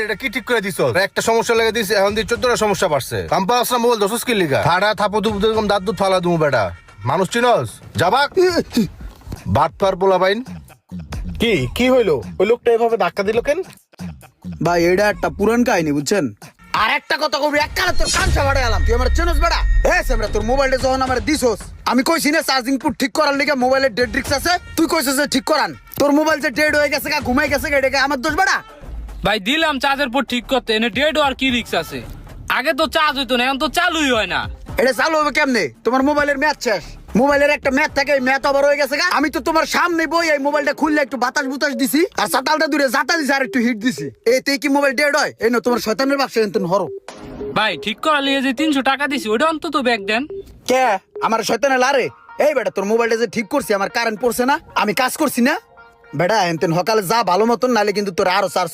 এটা কি ঠিক করে দিছ? একটা সমস্যা লেগে দিছে, এখন দিয়ে 14টা সমস্যা বাড়ছে। কাম্পা আসলাম মোবাইল দোষ কি লিগা? ঠাড়া থাপো দুপ এরকম দাঁত দুধ ফালা দুমু বেটা। মানুষ চিনস? যাবাক বাট পার পোলা বাইন। কি হইলো? ওই লোকটা এভাবে ধাক্কা দিল কেন? ভাই এটা একটা পুরান কাহিনী বুঝছেন। আর একটা কথা কবি এককালে তোর কাঁচা বাড়ে গেলাম, তুই আমার চেনস বেড়া। আমরা তোর মোবাইলটা যখন আমার দিছস, আমি কইছি না চার্জিং পুট ঠিক করার লিগে মোবাইলের ডেড রিক্স আছে, তুই কইছিস যে ঠিক করান। তোর মোবাইল যে ডেড হয়ে গেছে গা, ঘুমাই গেছে গা, এটা আমার দোষ বেড়া? ভাই দিলাম চার্জের পর ঠিক করতে, এনে ডেড আর কি রিক্স আছে? আগে তো চার্জ হইতো না, এখন তো চালুই হয় না। এটা চালু হবে কেমনে? তোমার মোবাইলের ম্যাচ শেষ। মোবাইলের একটা ম্যাচ থাকে, ম্যাচ ওভার হয়ে গেছে গা। আমি তো তোমার সামনে বই এই মোবাইলটা খুললে একটু বাতাস বুতাস দিছি, আর সাতালটা দূরে জাতা দিছি, আর একটু হিট দিছি। এতেই কি মোবাইল ডেড হয়? এই না তোমার শয়তানের বাক্স এনতেন হরো। ভাই ঠিক করা লিয়ে যে 300 টাকা দিছি, ওটা অন্তত ব্যাগ দেন। কে আমার শয়তানে লারে? এই বেটা তোর মোবাইলটা যে ঠিক করছি, আমার কারেন্ট পড়ছে না, আমি কাজ করছি না বেটা। এনতেন সকালে যা ভালো মতন, নালে কিন্তু তোর আরো চার্জ